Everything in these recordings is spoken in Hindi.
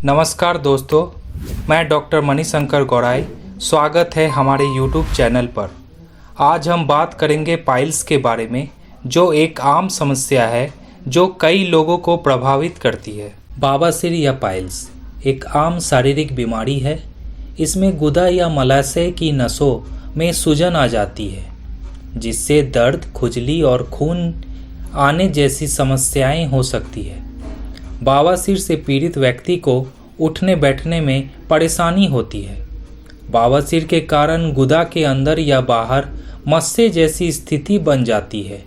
नमस्कार दोस्तों, मैं डॉक्टर मणिशंकर गौड़ाई। स्वागत है हमारे YouTube चैनल पर। आज हम बात करेंगे पाइल्स के बारे में, जो एक आम समस्या है जो कई लोगों को प्रभावित करती है। बवासीर या पाइल्स एक आम शारीरिक बीमारी है। इसमें गुदा या मलाशय की नसों में सूजन आ जाती है, जिससे दर्द, खुजली और खून आने जैसी समस्याएं हो सकती है। बवासीर से पीड़ित व्यक्ति को उठने बैठने में परेशानी होती है। बवासीर के कारण गुदा के अंदर या बाहर मस्से जैसी स्थिति बन जाती है।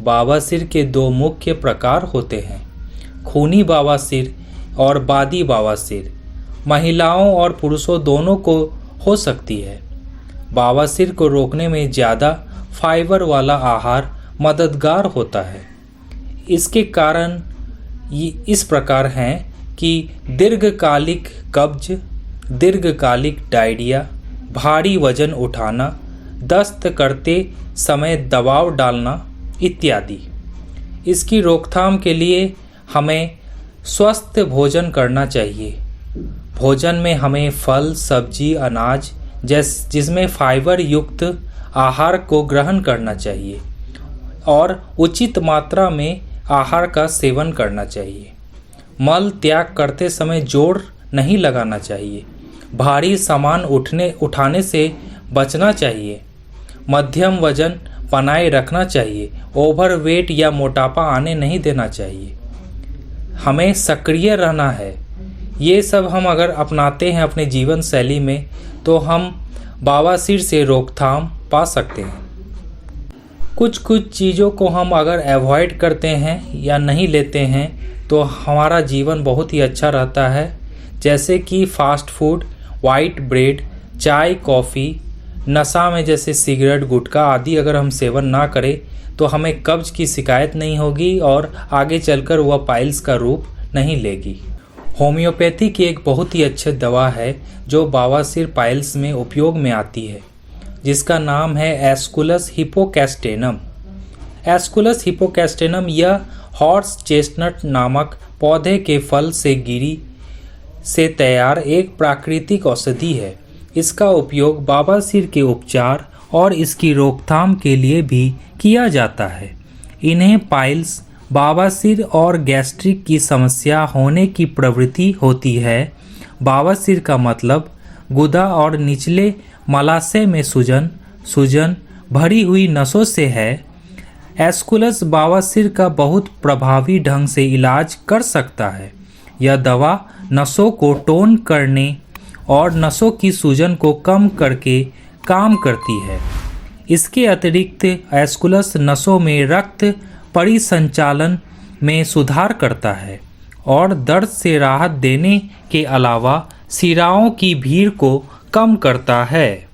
बवासीर के दो मुख्य प्रकार होते हैं, खूनी बवासीर और बादी बवासीर। महिलाओं और पुरुषों दोनों को हो सकती है। बवासीर को रोकने में ज़्यादा फाइबर वाला आहार मददगार होता है। इसके कारण इस प्रकार हैं कि दीर्घकालिक कब्ज, दीर्घकालिक डायरिया, भारी वजन उठाना, दस्त करते समय दबाव डालना इत्यादि। इसकी रोकथाम के लिए हमें स्वस्थ भोजन करना चाहिए। भोजन में हमें फल, सब्जी, अनाज जिसमें फाइबर युक्त आहार को ग्रहण करना चाहिए और उचित मात्रा में आहार का सेवन करना चाहिए। मल त्याग करते समय जोर नहीं लगाना चाहिए। भारी सामान उठाने से बचना चाहिए। मध्यम वजन बनाए रखना चाहिए। ओवरवेट या मोटापा आने नहीं देना चाहिए। हमें सक्रिय रहना है। ये सब हम अगर अपनाते हैं अपने जीवन शैली में, तो हम बवासीर से रोकथाम पा सकते हैं। कुछ चीज़ों को हम अगर अवॉइड करते हैं या नहीं लेते हैं तो हमारा जीवन बहुत ही अच्छा रहता है। जैसे कि फास्ट फूड, वाइट ब्रेड, चाय, कॉफ़ी, नशा में जैसे सिगरेट, गुटखा आदि अगर हम सेवन ना करें तो हमें कब्ज की शिकायत नहीं होगी और आगे चलकर वह पाइल्स का रूप नहीं लेगी। होम्योपैथी की एक बहुत ही अच्छी दवा है जो बवासीर पाइल्स में उपयोग में आती है, जिसका नाम है एस्कुलस हिपोकैस्टेनम। एस्कुलस हिपोकैस्टेनम यह हॉर्स चेस्टनट नामक पौधे के फल से गिरी से तैयार एक प्राकृतिक औषधि है। इसका उपयोग बवासीर के उपचार और इसकी रोकथाम के लिए भी किया जाता है। इन्हें पाइल्स, बवासीर और गैस्ट्रिक की समस्या होने की प्रवृत्ति होती है। बवासीर का मतलब गुदा और निचले मलाशय में सूजन भरी हुई नसों से है। एस्कुलस बवासीर का बहुत प्रभावी ढंग से इलाज कर सकता है। यह दवा नसों को टोन करने और नसों की सूजन को कम करके काम करती है। इसके अतिरिक्त एस्कुलस नसों में रक्त परिसंचालन में सुधार करता है और दर्द से राहत देने के अलावा शिराओं की भीड़ को कम करता है।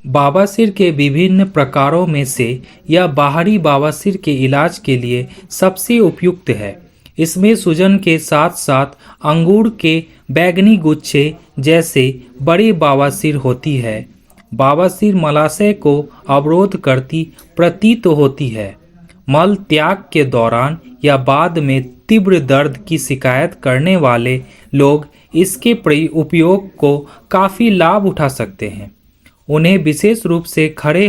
बवासीर के विभिन्न प्रकारों में से यह बाहरी बवासीर के इलाज के लिए सबसे उपयुक्त है। इसमें सूजन के साथ साथ अंगूर के बैंगनी गुच्छे जैसे बड़ी बवासीर होती है। बवासीर मलाशय को अवरोध करती प्रतीत होती है। मल त्याग के दौरान या बाद में तीव्र दर्द की शिकायत करने वाले लोग इसके उपयोग को काफ़ी लाभ उठा सकते हैं। उन्हें विशेष रूप से खड़े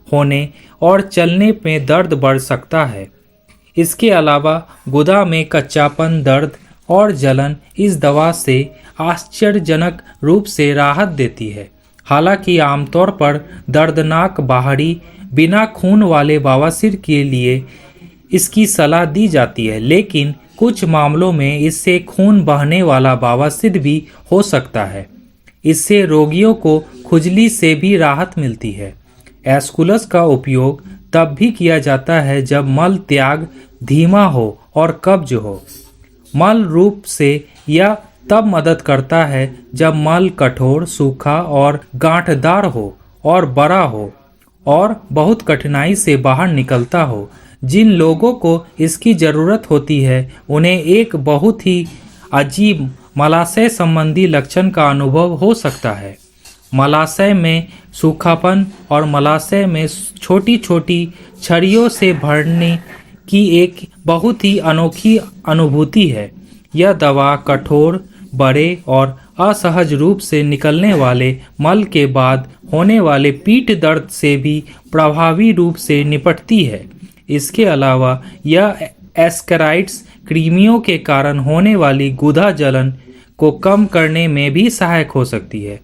होने और चलने में दर्द बढ़ सकता है। इसके अलावा गुदा में कच्चापन, दर्द और जलन इस दवा से आश्चर्यजनक रूप से राहत देती है। हालांकि आमतौर पर दर्दनाक बाहरी बिना खून वाले बवासीर के लिए इसकी सलाह दी जाती है, लेकिन कुछ मामलों में इससे खून बहने वाला बवासीर भी हो सकता है। इससे रोगियों को खुजली से भी राहत मिलती है। एस्कुलस का उपयोग तब भी किया जाता है जब मल त्याग धीमा हो और कब्ज हो। मल रूप से यह तब मदद करता है जब मल कठोर, सूखा और गांठदार हो और बड़ा हो और बहुत कठिनाई से बाहर निकलता हो। जिन लोगों को इसकी ज़रूरत होती है उन्हें एक बहुत ही अजीब मलाशय संबंधी लक्षण का अनुभव हो सकता है। मलाशय में सूखापन और मलाशय में छोटी छोटी छड़ियों से भरने की एक बहुत ही अनोखी अनुभूति है। यह दवा कठोर बड़े और असहज रूप से निकलने वाले मल के बाद होने वाले पीठ दर्द से भी प्रभावी रूप से निपटती है। इसके अलावा यह एस्केराइड्स कृमियों के कारण होने वाली गुदा जलन को कम करने में भी सहायक हो सकती है।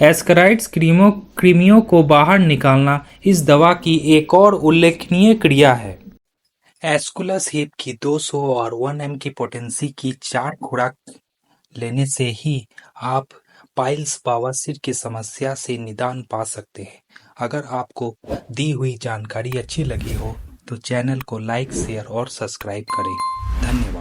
एस्केराइड्स कृमियों को बाहर निकालना इस दवा की एक और उल्लेखनीय क्रिया है। एस्कुलस हिप की 200 और 1 एम की पोटेंसी की 4 खुराक लेने से ही आप पाइल्स बवासीर की समस्या से निदान पा सकते हैं। अगर आपको दी हुई जानकारी अच्छी लगी हो तो चैनल को लाइक, शेयर और सब्सक्राइब करें। धन्यवाद।